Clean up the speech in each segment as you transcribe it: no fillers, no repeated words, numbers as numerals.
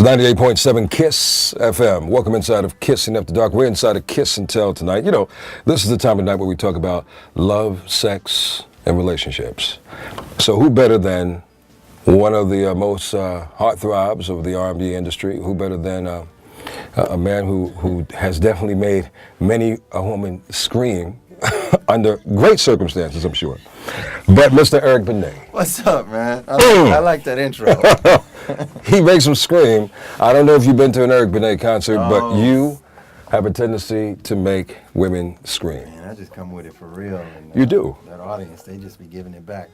It's 98.7 KISS FM. Welcome inside of Kissing After Dark. We're inside of Kiss and Tell tonight. You know, this is the time of night where we talk about love, sex, and relationships. So who better than one of the most heartthrobs of the R&B industry? Who better than a man who has definitely made many a woman scream under great circumstances, I'm sure. But Mr. Eric Benet. What's up, man? I like that intro. He makes them scream. I don't know if you've been to an Eric Benet concert, but you have a tendency to make women scream. Man, I just come with it for real. And, you do. That audience, they just be giving it back.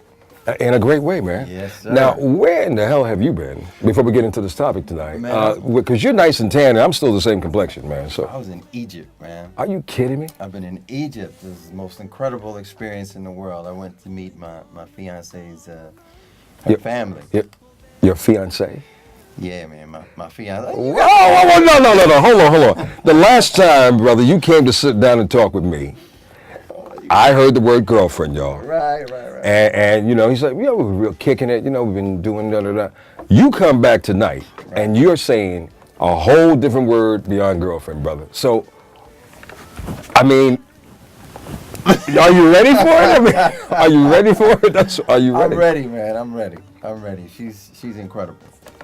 In a great way, man. Yes, sir. Now, where in the hell have you been before we get into this topic tonight? Man, Because you're nice and tan, and I'm still the same complexion, man. So I was in Egypt, man. Are you kidding me? I've been in Egypt. This is the most incredible experience in the world. I went to meet my fiance's family. Your fiance? Yeah, man, my fiance. Oh, no. Hold on. The last time, brother, you came to sit down and talk with me, I heard the word girlfriend, y'all. Right. And you know, he's like, we're real kicking it. You know, we've been doing da. You come back tonight, and you're saying a whole different word beyond girlfriend, brother. So, I mean, are you ready for it? I mean, are you ready for it? Are you ready? I'm ready, man. I'm ready. She's incredible.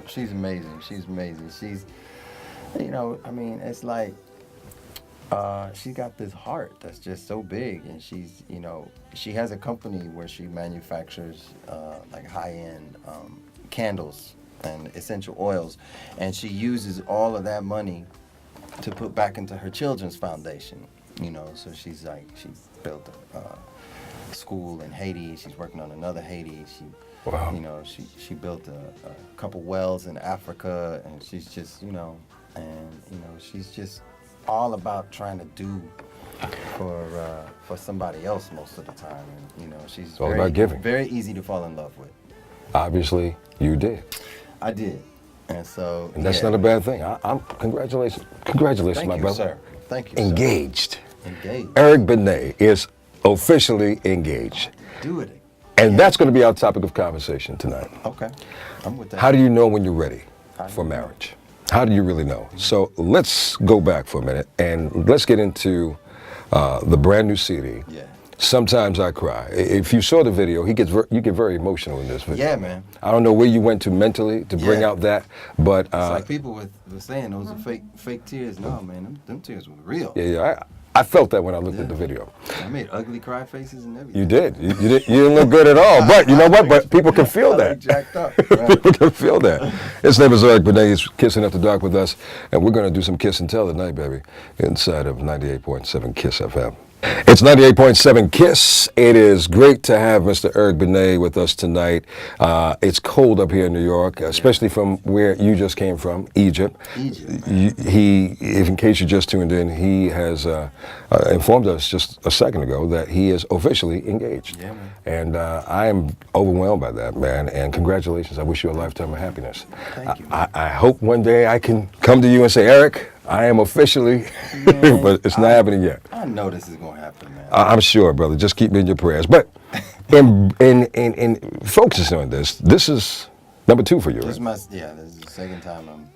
She's amazing. She's, you know, I mean, it's like, she got this heart that's just so big, and she's, you know, she has a company where she manufactures like high-end candles and essential oils, and she uses all of that money to put back into her children's foundation, you know. So she's built a school in Haiti. She's working on another Haiti. Wow. You know, she built a couple wells in Africa, and she's just, you know, she's just all about trying to do for somebody else most of the time, and you know, she's all about giving. Very easy to fall in love with. Obviously, you did. I did, and so. And that's not a bad thing. I'm congratulations, my brother. Thank you, sir. Thank you. Engaged. Sir. Engaged. Eric Benet is officially engaged. Do it. And that's going to be our topic of conversation tonight. Okay, I'm with that. How do you know when you're ready for marriage? How do you really know? So let's go back for a minute and let's get into the brand new CD. Yeah. Sometimes I cry. If you saw the video, you get very emotional in this video. Yeah, man. I don't know where you went to mentally to bring out that, but it's like people were saying those are fake tears. No, man, them tears were real. Yeah. I felt that when I looked at the video. I made ugly cry faces and everything. You did. You didn't look good at all. But you know what? But people can feel that. Jacked up. Right. People can feel that. His name is Eric Benet. He's Kissing After Dark with us. And we're going to do some Kiss and Tell tonight, baby, inside of 98.7 KISS FM. It's 98.7 KISS. It is great to have Mr. Eric Benet with us tonight. It's cold up here in New York, especially from where you just came from, Egypt. If in case you just tuned in, he has informed us just a second ago that he is officially engaged. Yeah, man. And I am overwhelmed by that, man. And congratulations. I wish you a lifetime of happiness. Thank you. I hope one day I can come to you and say, Eric, I am officially, but it's not happening yet. I know this is going to happen, man. I'm sure, brother. Just keep me in your prayers. But in focusing on this is number 2 for you, This right? is the second time I'm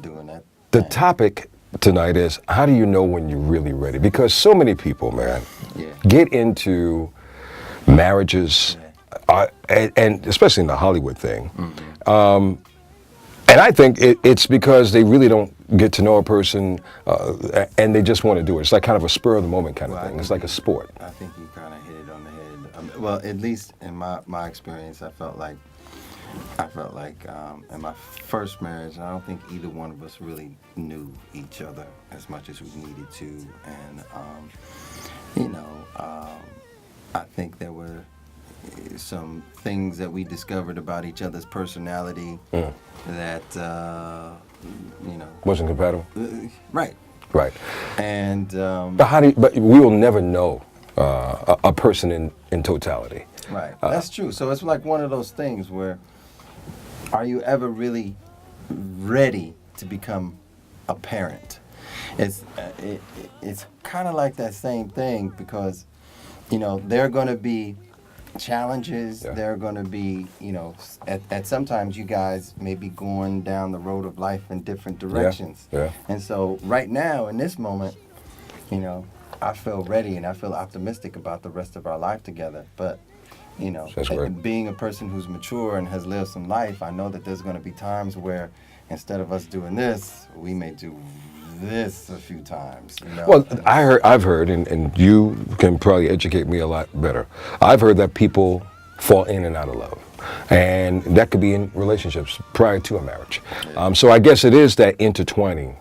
doing that. The topic tonight is, how do you know when you're really ready? Because so many people, man, get into marriages, and especially in the Hollywood thing. Mm-hmm. And I think it's because they really don't get to know a person, and they just want to do it. It's like kind of a spur of the moment kind of thing. It's like a sport. I think you kind of hit it on the head. Well, at least in my experience, I felt like in my first marriage, I don't think either one of us really knew each other as much as we needed to, and I think there were some things that we discovered about each other's personality that Wasn't compatible. Right. And but we will never know a person in totality. Right. That's true. So it's like one of those things where, are you ever really ready to become a parent? It's kind of like that same thing, because, you know, there are going to be challenges. Yeah. There are going to be, at sometimes you guys may be going down the road of life in different directions. Yeah. And so right now, in this moment, I feel ready and I feel optimistic about the rest of our life together. But, That's great. being a person who's mature and has lived some life, I know that there's going to be times where instead of us doing this, we may do this a few times. Well, I've heard, and you can probably educate me a lot better. I've heard that people fall in and out of love, and that could be in relationships prior to a marriage. So I guess it is that intertwining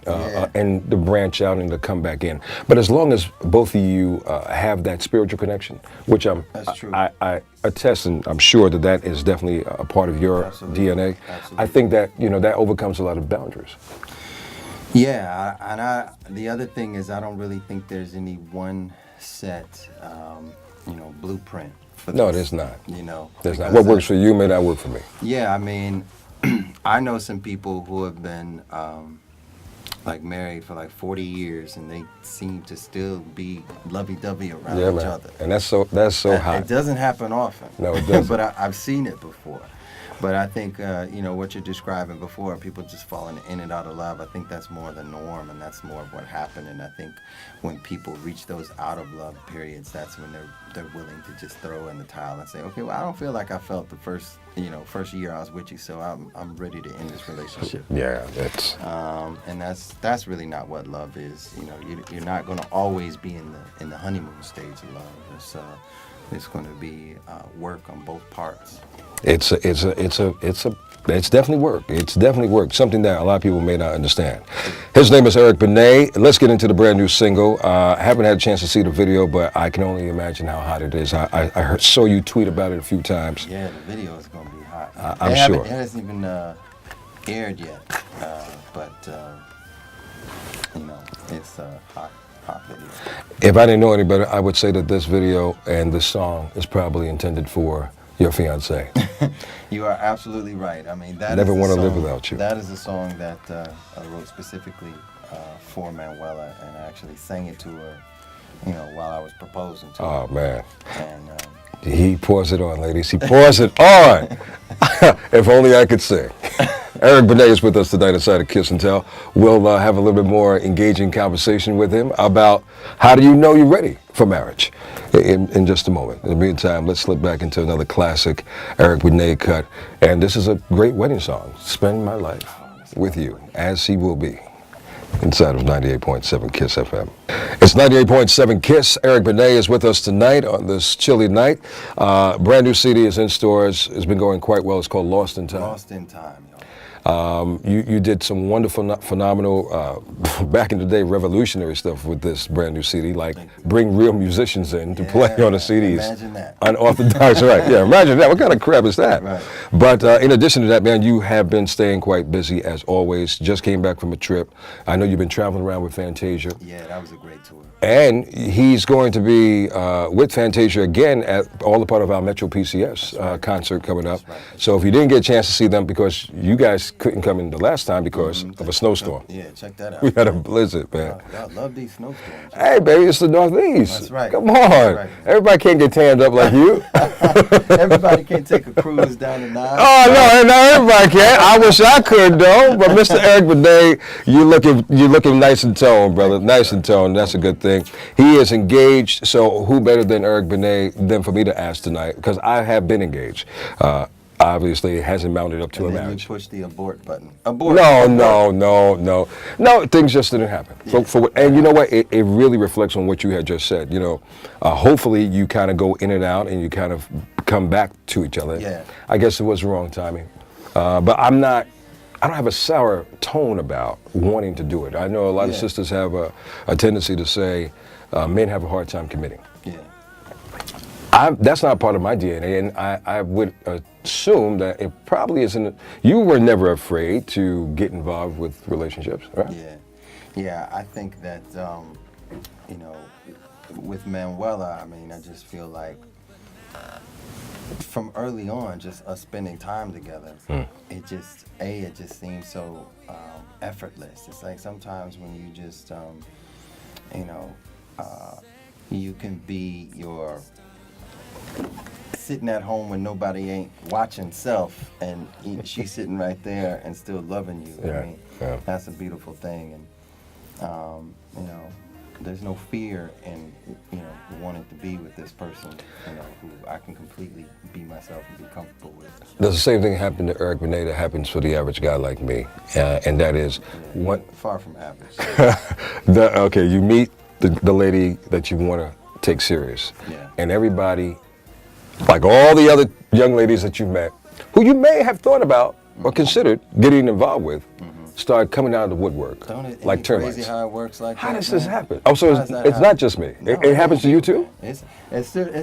and the branch out and the come back in. But as long as both of you have that spiritual connection, which That's true. I attest, and I'm sure that is definitely a part of your Absolutely. DNA. Absolutely. I think that that overcomes a lot of boundaries. Yeah, the other thing is I don't really think there's any one set, blueprint for this. No, there's not. There's not. because, What works for you may not work for me. Yeah, I mean, I know some people who have been married for 40 years and they seem to still be lovey-dovey around Yeah, each man. other. And that's so hot. It doesn't happen often. No, it doesn't. But I've seen it before. But I think, what you're describing before, people just falling in and out of love, I think that's more the norm and that's more of what happened. And I think when people reach those out of love periods, that's when they're willing to just throw in the towel and say, okay, well, I don't feel like I felt the first year I was with you, so I'm ready to end this relationship. Yeah, that's. And that's really not what love is. You're not going to always be in the honeymoon stage of love. It's going to be work on both parts. It's definitely work. It's definitely work. Something that a lot of people may not understand. His name is Eric Benet. Let's get into the brand new single. I haven't had a chance to see the video, but I can only imagine how hot it is. I saw you tweet about it a few times. Yeah, the video is going to be hot. I'm sure. It hasn't even aired yet, but it's a hot video. If I didn't know any better, I would say that this video and this song is probably intended for your fiance. You are absolutely right. I mean, that Never is a Want to Live song- Without You. That is a song that I wrote specifically for Manuela, and I actually sang it to her, while I was proposing to her. Oh man, And he pours it on, ladies. He pours it on. If only I could sing. Eric Benet is with us tonight inside of Kiss and Tell. We'll have a little bit more engaging conversation with him about how do you know you're ready for marriage in just a moment. In the meantime, let's slip back into another classic Eric Benet cut. And this is a great wedding song, Spend My Life With You, As He Will Be, inside of 98.7 Kiss FM. It's 98.7 Kiss. Eric Benet is with us tonight on this chilly night. Brand new CD is in stores. It's been going quite well. It's called Lost in Time. Lost in Time. You did some wonderful, phenomenal, back in the day, revolutionary stuff with this brand new CD, like bring real musicians in to play on the CDs. Imagine that. Unorthodox, right? Yeah, imagine that. What kind of crap is that? Right. But in addition to that, man, you have been staying quite busy as always. Just came back from a trip. I know you've been traveling around with Fantasia. Yeah, that was a great tour. And he's going to be with Fantasia again at all a part of our Metro PCS concert coming up. Right. So if you didn't get a chance to see them because you guys couldn't come in the last time because of a snowstorm. Yeah, check that out. We had a blizzard, man. I love these snowstorms. Hey, baby, it's the Northeast. That's right. Come on. That's right. Everybody can't get tanned up like you. Everybody can't take a cruise down the Nile. Oh, no, everybody can. I wish I could, though. But Mr. Eric Benet, you're looking nice and toned, brother. Nice and toned. That's a good thing. He is engaged, so who better than Eric Benet than for me to ask tonight? Because I have been engaged. Obviously, it hasn't mounted up to And a then marriage. you push the abort button. Abort. No, things just didn't happen. Yeah. And you know what? It really reflects on what you had just said. Hopefully you kind of go in and out and you kind of come back to each other. Yeah. I guess it was wrong timing. But I don't have a sour tone about wanting to do it. I know a lot of sisters have a tendency to say men have a hard time committing. Yeah. That's not part of my DNA, and I would assume that it probably isn't. You were never afraid to get involved with relationships, right? Yeah. I think that with Manuela, I mean, I just feel like from early on, just us spending time together, it just seems so effortless. It's like sometimes when you just you can be sitting at home when nobody ain't watching self, and she's sitting right there and still loving you. Yeah, I mean, yeah. that's a beautiful thing, and you know, there's no fear in wanting to be with this person, who I can completely be myself and be comfortable with. Does the same thing happen to Eric Benet that happens for the average guy like me? And that is, Far from average. okay, you meet the lady that you want to take serious. Yeah. And everybody, like all the other young ladies that you've met, who you may have thought about or considered getting involved with, start coming out of the woodwork Don't it like termites. crazy how it works like How that, does this man? happen? Oh, so How it's does that not happen? just me. No, It happens to you too? It's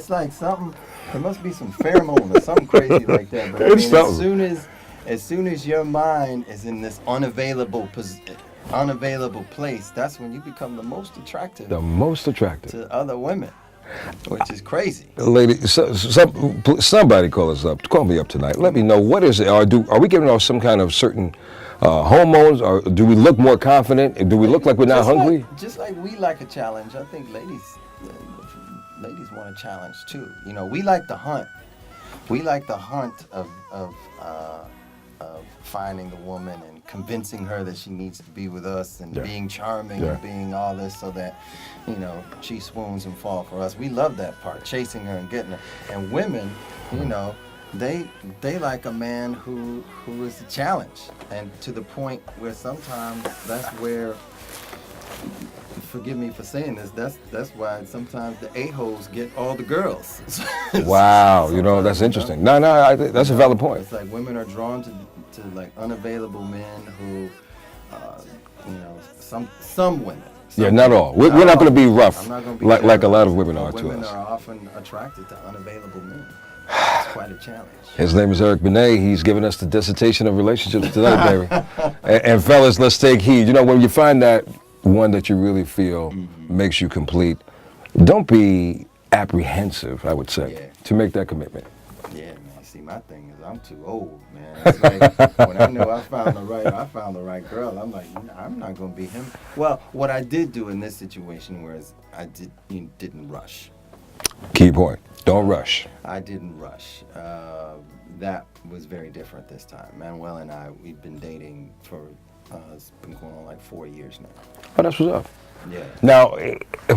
like something. There must be some pheromone or something crazy like that. But It's something. as soon as your mind is in this unavailable place, that's when you become the most attractive The most attractive. to other women, which is crazy. Lady, somebody call us up. Call me up tonight. Let me know what is it. Are we giving off some kind of certain hormones, or do we look more confident? Do we look like we're not hungry? Just like we like a challenge, I think ladies want a challenge too. We like the hunt. We like the hunt of finding the woman and convincing her that she needs to be with us, and being charming and being all this, so that she swoons and fall for us. We love that part, chasing her and getting her. And women, they like a man who is a challenge, and to the point where sometimes that's where, forgive me for saying this, that's why sometimes the a-holes get all the girls. Wow, that's interesting. No, that's a valid point. It's like women are drawn to like unavailable men who, some women. Yeah, not all. We're not going to be rough, I'm not gonna be like a lot of generous, women but are to Women us. are often attracted to unavailable men. It's quite a challenge. His name is Eric Benet. He's giving us the dissertation of relationships tonight, baby. and fellas, let's take heed. When you find that one that you really feel makes you complete, don't be apprehensive, I would say, to make that commitment. Yeah, man. See, my thing is I'm too old, man. It's like when I know I found the right girl, I'm like, I'm not gonna be him. Well, what I did do in this situation was I didn't rush. Key point. Don't rush. I didn't rush. That was very different this time. Manuel and I, we've been dating for, it's been going on like 4 years now. Oh, that's what's up. Yeah. Now,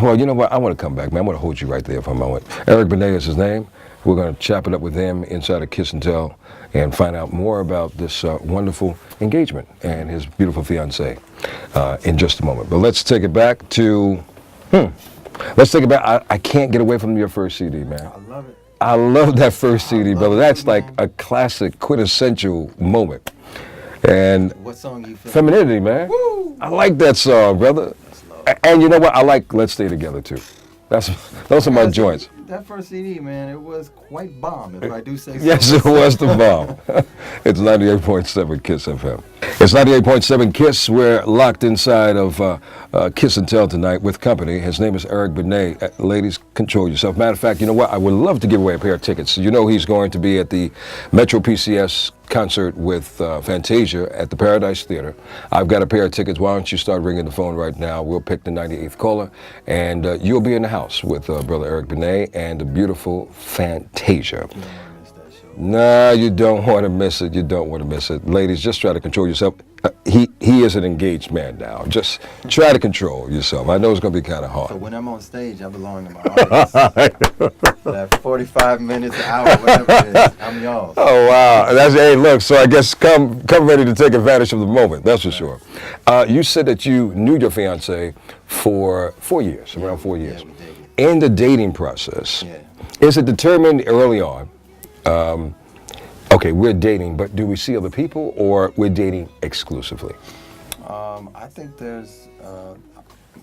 well, you know what? I want to come back, man. I want to hold you right there for a moment. Eric Benet is his name. We're going to chop it up with him inside of Kiss and Tell and find out more about this wonderful engagement and his beautiful fiancée in just a moment. But let's take it back to, I can't get away from your first CD, man. I love it. I love that first CD, brother. it, That's man. like a classic, quintessential moment. And What song you feel? Femininity, man. Woo! I like that song, brother. And you know what? I like Let's Stay Together, too. Those are my joints. That first CD, man, it was quite bomb, if I do say so. Yes, it was the bomb. It's 98.7 KISS FM. It's 98.7 KISS. We're locked inside of Kiss and Tell tonight with company. His name is Eric Benet. Ladies, control yourself. Matter of fact, you know what? I would love to give away a pair of tickets. He's going to be at the Metro PCS concert with Fantasia at the Paradise Theater. I've got a pair of tickets. Why don't you start ringing the phone right now? We'll pick the 98th caller, and you'll be in the house with Brother Eric Benet and the beautiful Fantasia. Nah, you don't want to miss it. You don't want to miss it. Ladies, just try to control yourself. He is an engaged man now. Just try to control yourself. I know it's going to be kind of So hard. when I'm on stage, I belong to my audience. That 45 minutes, an hour, whatever it is, I'm y'all. Oh, wow. Hey, look, so I guess come ready to take advantage of the moment. That's for sure. You said that you knew your fiancée for 4 years, around 4 years. Yeah, we dated. In the dating process, Yeah. is it determined early on, okay, we're dating, but do we see other people, or we're dating exclusively? I think there's,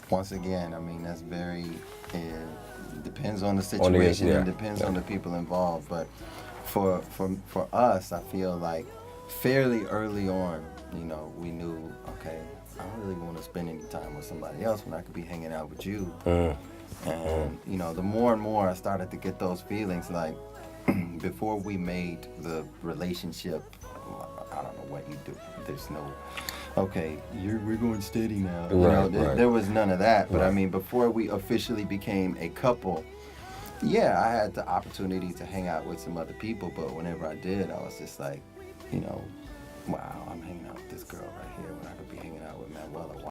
once again, that's very, depends on the situation and depends on the people involved. But for us, I feel like fairly early on, we knew, okay, I don't really want to spend any time with somebody else when I could be hanging out with you. And, the more and more I started to get those feelings, like, before we made the relationship, I don't know what you do. There's no, okay, we're going steady now. Right. There was none of that. But Right. before we officially became a couple, Yeah, I had the opportunity to hang out with some other people, but whenever I did, I was just like, you know, wow, I'm hanging out with this girl right here when I could be hanging out with Manuela.